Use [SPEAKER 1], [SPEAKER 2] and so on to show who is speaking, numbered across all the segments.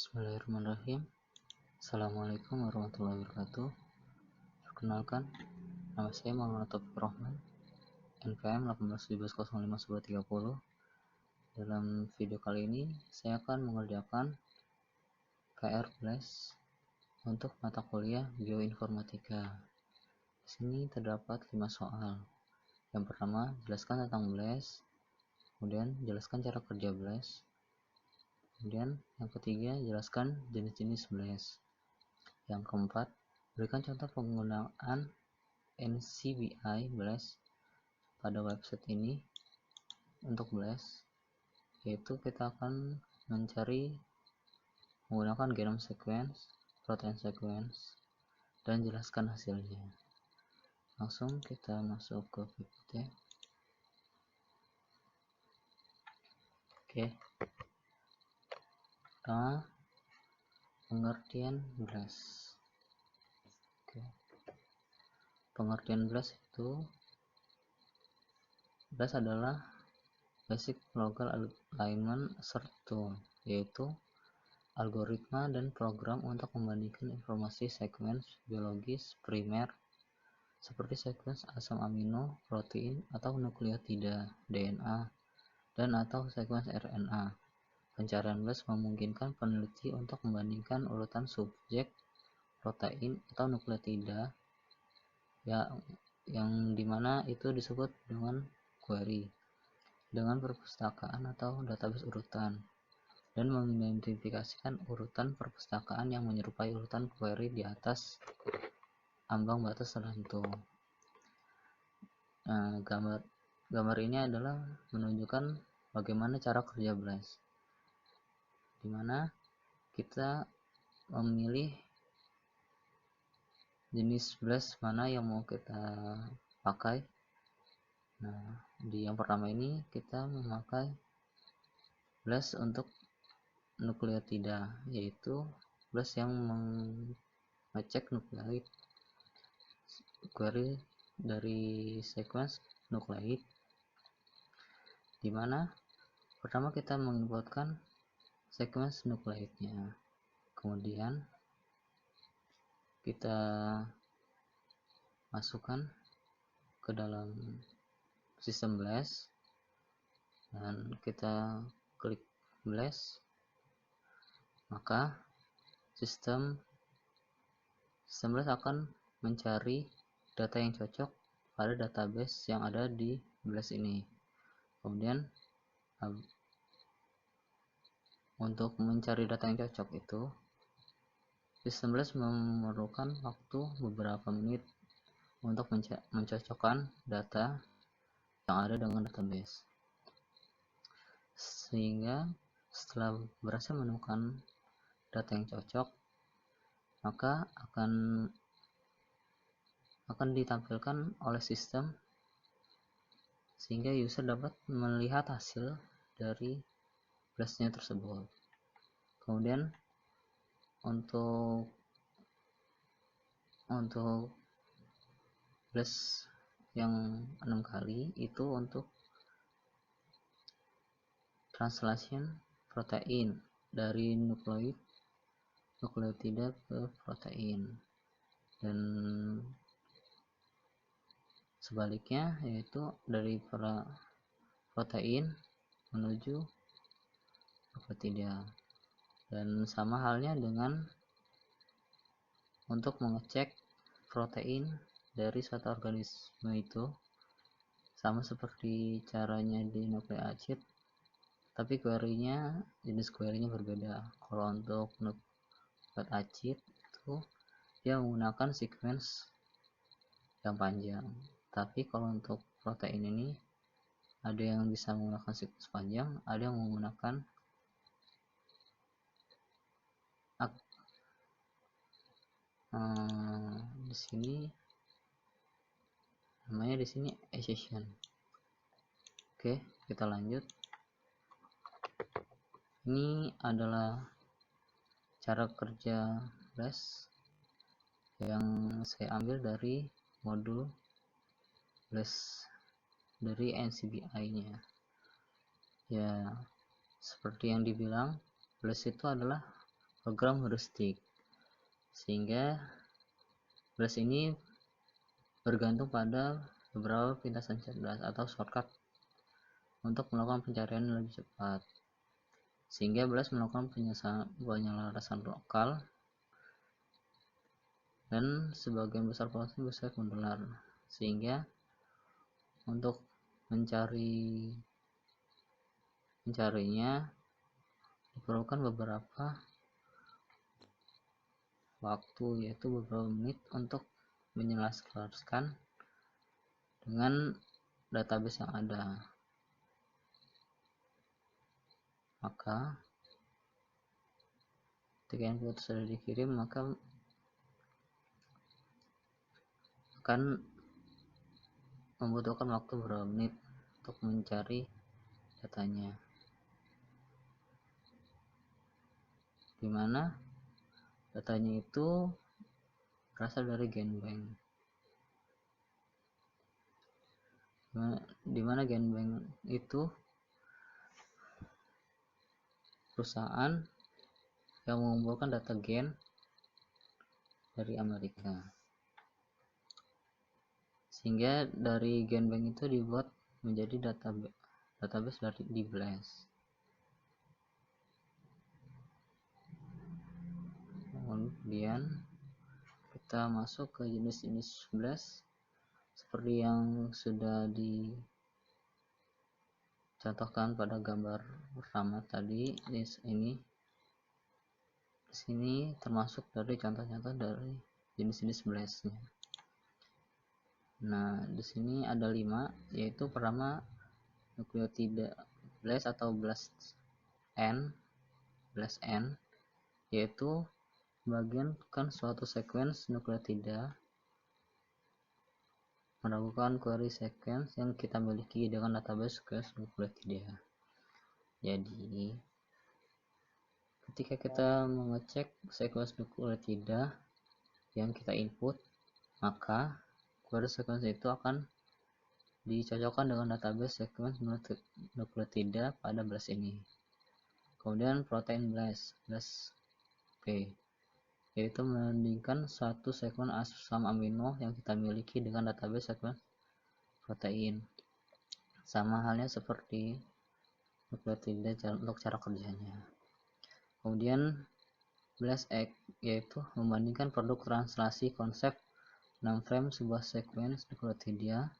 [SPEAKER 1] Bismillahirrahmanirrahim. Assalamualaikum warahmatullahi wabarakatuh. Perkenalkan, nama saya Muhammad Taufiq Rahman, NPM 1817051130. Dalam video kali ini, saya akan mengerjakan PR BLAS untuk mata kuliah Bioinformatika. Di sini terdapat 5 soal. Yang pertama, jelaskan tentang BLAS. Kemudian, jelaskan cara kerja BLAS. Kemudian yang ketiga, jelaskan jenis-jenis BLAS. Yang keempat, berikan contoh penggunaan NCBI BLAS pada website ini untuk BLAS, yaitu kita akan mencari menggunakan genome sequence, protein sequence, dan jelaskan hasilnya. Langsung kita masuk ke PPT. Oke. Pertama, pengertian BLAS. Oke. Pengertian BLAS itu, BLAS adalah Basic Local Alignment Search Tool, yaitu algoritma dan program untuk membandingkan informasi sekuens biologis primer seperti sekuens asam amino, protein, atau nukleotida, DNA, dan atau sekuens RNA. Pencarian BLAS memungkinkan peneliti untuk membandingkan urutan subjek, protein, atau nukleotida yang dimana itu disebut dengan query dengan perpustakaan atau database urutan, dan mengidentifikasikan urutan perpustakaan yang menyerupai urutan query di atas ambang batas tertentu. Nah, gambar ini adalah menunjukkan bagaimana cara kerja BLAS, dimana kita memilih jenis BLAS mana yang mau kita pakai. Nah, di yang pertama ini kita memakai BLAS untuk nukleotida, yaitu BLAS yang mengecek nukleoid query dari sequence nukleoid, dimana pertama kita menginputkan sequence nukleoidnya, kemudian kita masukkan ke dalam sistem BLAS dan kita klik BLAS, maka sistem BLAS akan mencari data yang cocok pada database yang ada di BLAS ini. Kemudian untuk mencari data yang cocok itu, sistem BLAS memerlukan waktu beberapa menit untuk mencocokkan data yang ada dengan database, sehingga setelah berhasil menemukan data yang cocok, maka akan ditampilkan oleh sistem sehingga user dapat melihat hasil dari BLAS-nya tersebut. Kemudian untuk BLAS yang 6 kali itu untuk translation protein dari nukleotida ke protein, dan sebaliknya, yaitu dari protein menuju nukleotida. Dan sama halnya dengan untuk mengecek protein dari suatu organisme itu, sama seperti caranya di nucleic acid, tapi jenis query-nya berbeda. Kalau untuk nucleic acid itu dia menggunakan sequence yang panjang, tapi kalau untuk protein ini ada yang bisa menggunakan sequence panjang, ada yang menggunakan di sini namanya accession. Oke, kita lanjut. Ini adalah cara kerja BLAS yang saya ambil dari modul BLAS dari NCBI-nya. Ya, seperti yang dibilang, BLAS itu adalah program heuristik, sehingga BLAS ini bergantung pada beberapa pintasan cerdas atau shortcut untuk melakukan pencarian yang lebih cepat, sehingga BLAS melakukan penyelarasan lokal dan sebagian besar proses bisa mendolar, sehingga untuk mencarinya diperlukan beberapa waktu, yaitu beberapa menit untuk menyelaraskan dengan database yang ada. Maka ketika input sudah dikirim, maka akan membutuhkan waktu beberapa menit untuk mencari datanya, dimana datanya itu berasal dari GenBank, dimana GenBank itu perusahaan yang mengumpulkan data gen dari Amerika, sehingga dari GenBank itu dibuat menjadi database dari di BLAS. Kemudian kita masuk ke jenis-jenis BLAS seperti yang sudah dicontohkan pada gambar pertama tadi. Di sini termasuk dari contoh-contoh dari jenis-jenis BLAS-nya. Nah, di sini ada 5, yaitu pertama nukleotida BLAS atau BLAST-N, yaitu membagikan suatu sequence nukleotida, melakukan query sequence yang kita miliki dengan database sequence nukleotida. Jadi, ketika kita mengecek sequence nukleotida yang kita input, maka query sequence itu akan dicocokkan dengan database sequence nukleotida pada BLAS ini. Kemudian protein BLAS P, yaitu membandingkan suatu sequence asam amino yang kita miliki dengan database sequence protein. Sama halnya seperti nukleotida untuk cara kerjanya. Kemudian BLAST-X, yaitu membandingkan produk translasi konsep 6' sebuah sequence nukleotida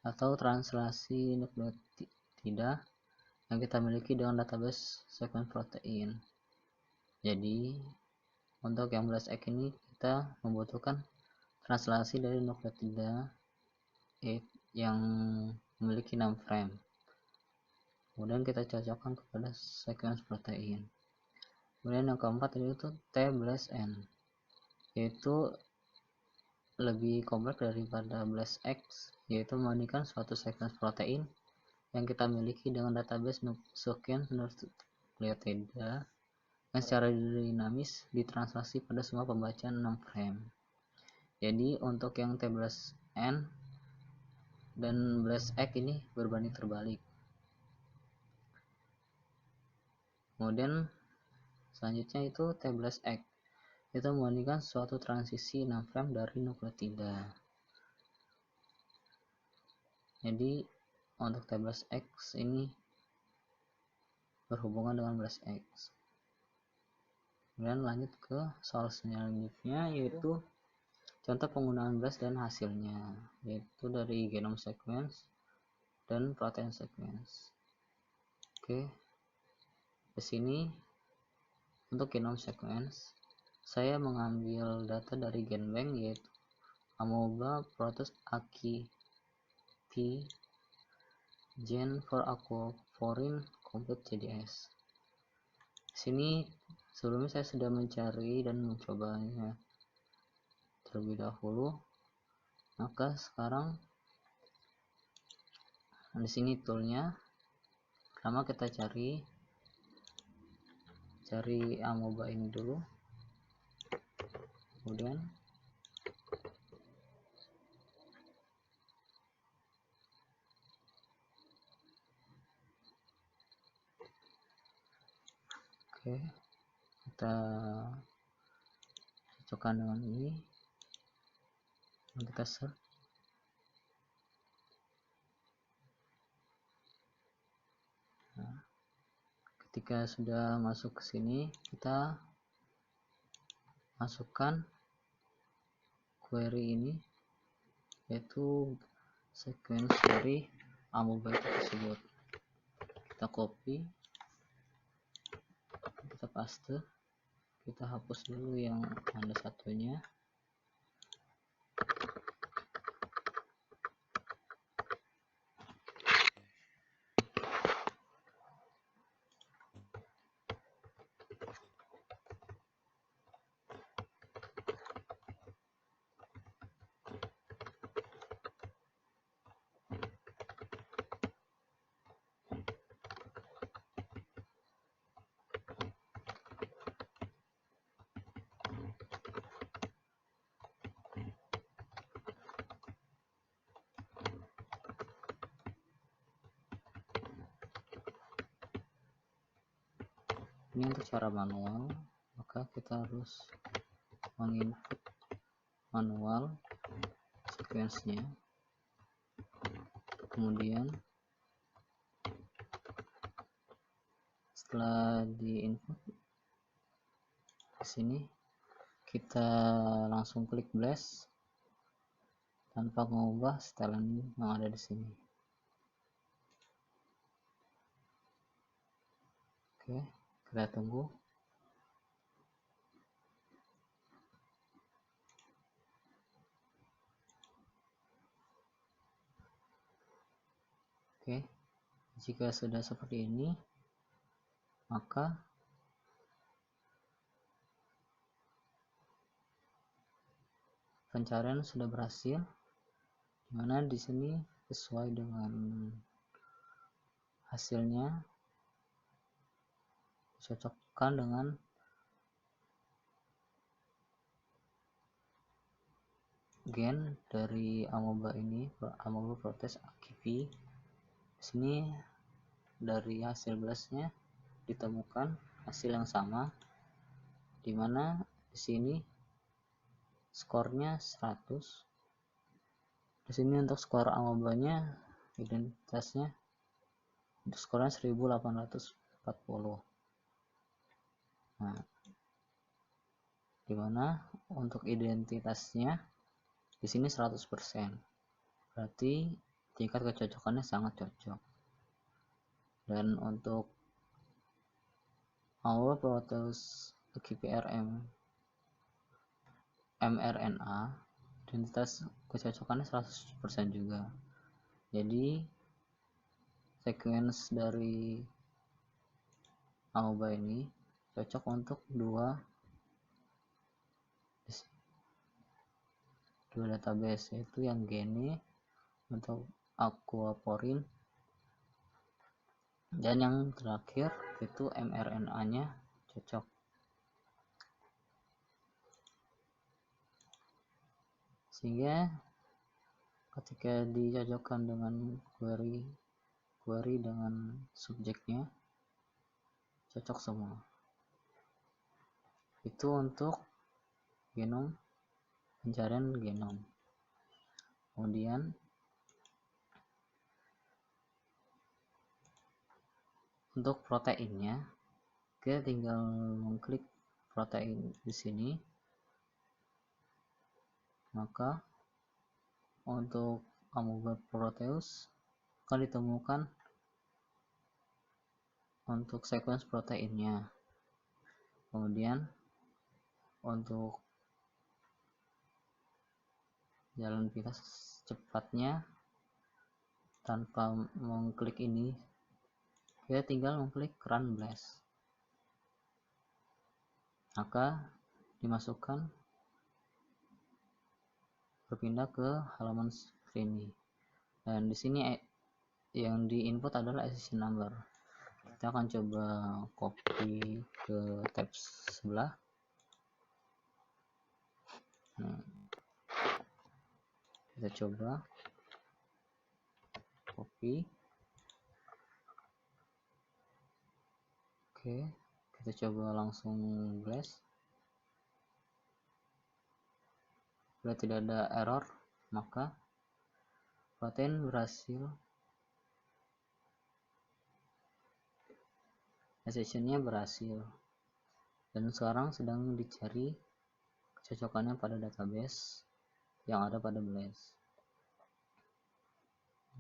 [SPEAKER 1] atau translasi nukleotida yang kita miliki dengan database sequence protein. Jadi untuk yang BLAST-X ini kita membutuhkan translasi dari nukleotida yang memiliki 6'. Kemudian kita cocokkan kepada sequence protein. Kemudian yang keempat yaitu T-BLAST-N, yaitu lebih kompleks daripada BLAST-X, yaitu membandingkan suatu sequence protein yang kita miliki dengan database sequence nukleotida yang secara dinamis ditranslasi pada semua pembacaan 6'. Jadi untuk yang T-BLAST-N dan BLAST-X ini berbanding terbalik. Kemudian selanjutnya itu T-BLAST-X, itu membandingkan suatu transisi 6' dari nukleotida. Jadi untuk T-BLAST-X ini berhubungan dengan BLAST-X. Kemudian lanjut ke soal selanjutnya, yaitu contoh penggunaan BLAST dan hasilnya, yaitu dari genome sequence dan protein sequence. Oke, di sini untuk genome sequence saya mengambil data dari GenBank, yaitu Amoeba Proteus Aki P Gen for Aquaporin Complete CDS. Di sini sebelumnya saya sudah mencari dan mencobanya terlebih dahulu. Maka sekarang di sini toolnya, pertama kita cari Amoeba ini dulu, kemudian kita cocokkan dengan ini, kita search. Nah, ketika sudah masuk ke sini, kita masukkan query ini, yaitu sequence dari Amoeba tersebut. Kita copy, kita paste, kita hapus dulu yang ada satunya. Ini untuk cara manual, maka kita harus menginput manual sequence-nya. Kemudian setelah diinput di sini, kita langsung klik blast tanpa mengubah setelan yang ada di sini. Oke, kita tunggu. Oke, jika sudah seperti ini, maka pencarian sudah berhasil, dimana di sini sesuai dengan hasilnya, cocokkan dengan gen dari Amoeba ini, Amoeba protes AKP. Di sini dari hasil blastnya ditemukan hasil yang sama, dimana di sini skornya 100. Di sini untuk skor Amoeba-nya, identitasnya untuk skornya 1840. Nah, dimana untuk identitasnya di sini 100%. Berarti tingkat kecocokannya sangat cocok. Dan untuk Amoeba proteus AKP-RM mRNA, identitas kecocokannya 100% juga. Jadi sequence dari Amoeba ini cocok untuk dua database, yaitu yang Gene untuk aquaporin, dan yang terakhir itu mRNA nya cocok. Sehingga ketika dicocokkan dengan query dengan subjeknya, cocok semua. Itu untuk genom, pencarian genom. Kemudian untuk proteinnya, kita tinggal mengklik protein di sini, maka untuk Amoeba proteus akan ditemukan untuk sequence proteinnya. Kemudian untuk jalan pintas cepatnya, tanpa mengklik ini, kita tinggal mengklik run blast, maka dimasukkan, berpindah ke halaman screen. Dan di sini yang diinput adalah accession number. Kita akan coba copy ke tab sebelah. Kita coba copy. Oke, Kita coba langsung blast. Bila tidak ada error, maka protein berhasil, association-nya berhasil, dan sekarang sedang dicari kecocokannya pada database yang ada pada BLAST.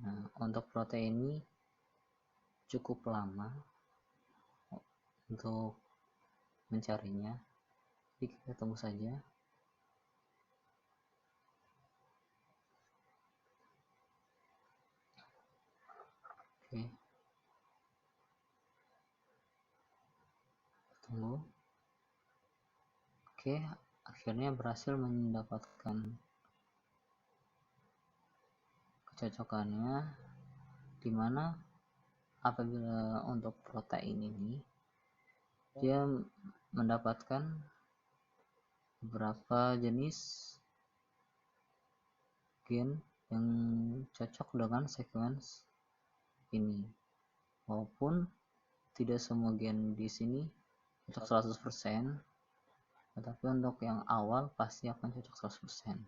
[SPEAKER 1] Nah, untuk protein ini cukup lama untuk mencarinya, jadi kita tunggu saja. Oke, tunggu. Oke, akhirnya berhasil mendapatkan kecocokannya, dimana apabila untuk protein ini dia mendapatkan beberapa jenis gen yang cocok dengan sequence ini, walaupun tidak semua gen di sini cocok 100%, tetapi untuk yang awal pasti akan cocok 100%.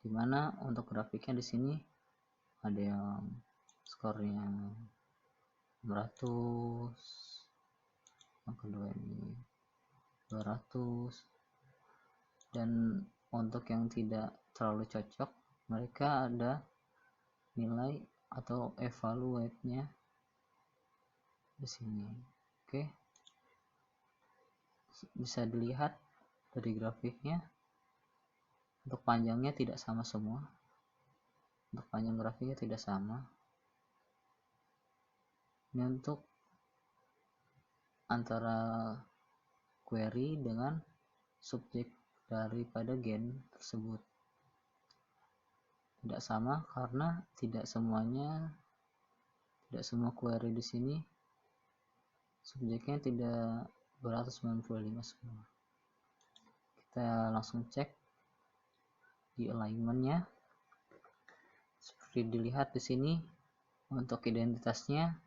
[SPEAKER 1] Dimana untuk grafiknya di sini ada yang skornya 600, yang kedua ini 200, dan untuk yang tidak terlalu cocok mereka ada nilai atau evaluate-nya di sini. Oke, bisa dilihat dari grafiknya, untuk panjangnya tidak sama semua, untuk panjang grafiknya tidak sama. Ini untuk antara query dengan subjek daripada gen tersebut tidak sama, karena tidak semua query di sini subjeknya tidak 295 semua. Kita langsung cek di alignment-nya. Seperti dilihat di sini untuk identitasnya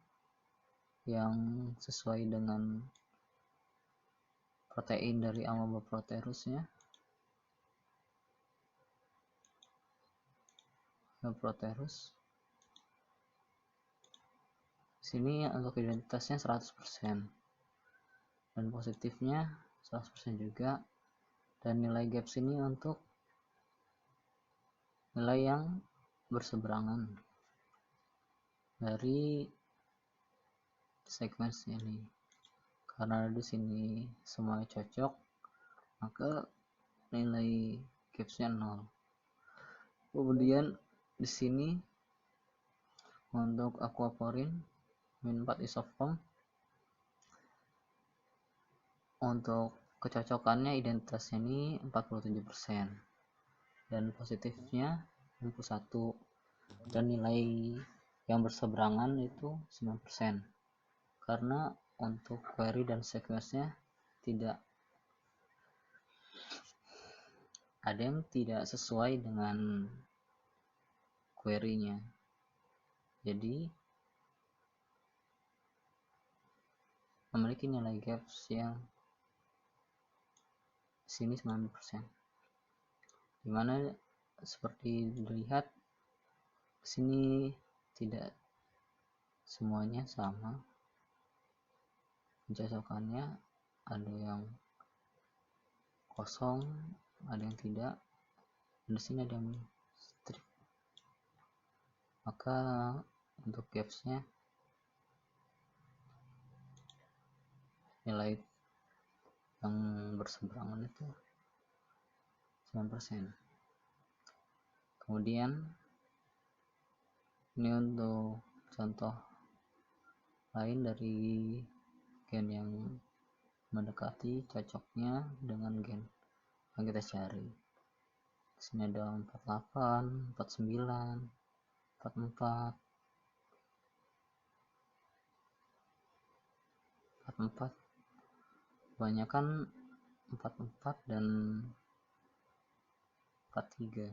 [SPEAKER 1] yang sesuai dengan protein dari Amoeboproterus-nya. Proterus. Sini untuk identitasnya 100% dan positifnya 100% juga, dan nilai gap sini untuk nilai yang berseberangan dari sequence ini. Karena di sini semua cocok, maka nilai gapsnya 0. Kemudian di sini untuk aquaporin min 4 isoform, untuk kecocokannya identitasnya ini 47% dan positifnya 61, dan nilai yang berseberangan itu 9%, karena untuk query dan sequence-nya tidak ada yang tidak sesuai dengan query-nya, jadi memiliki nilai gaps yang sini 9%, dimana seperti dilihat sini tidak semuanya sama pencocokannya, ada yang kosong, ada yang tidak, dan di sini ada yang strip. Maka untuk gapsnya nilai yang berseberangan itu 9%. Kemudian ini untuk contoh lain dari gen yang mendekati cocoknya dengan gen yang kita cari. Di sini ada 48, 49, 44, 44, kebanyakan 44 dan 43,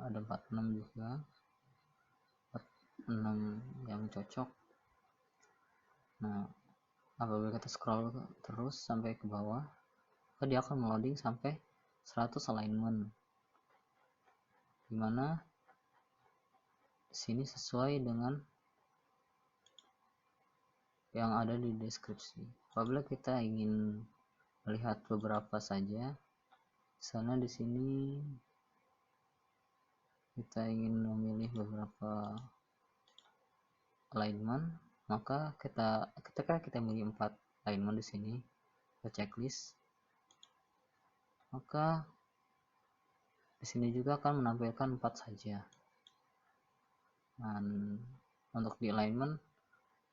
[SPEAKER 1] ada 46 juga, 46 yang cocok. Nah, apabila kita scroll terus sampai ke bawah, maka dia akan meloading sampai 100 alignment, dimana di sini sesuai dengan yang ada di deskripsi. Apabila kita ingin melihat beberapa saja, sana di sini kita ingin memilih beberapa alignment, maka ketika kita milih 4 alignment di sini ke checklist, maka di sini juga akan menampilkan 4 saja. Dan untuk di alignment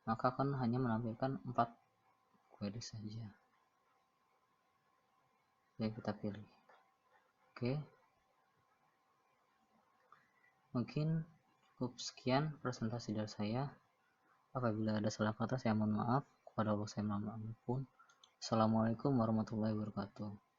[SPEAKER 1] maka akan hanya menampilkan 4 query saja yang kita pilih. Oke, mungkin cukup sekian presentasi dari saya. Apabila ada salah kata saya mohon maaf, kepada Allah saya mohon ampun. Assalamualaikum warahmatullahi wabarakatuh.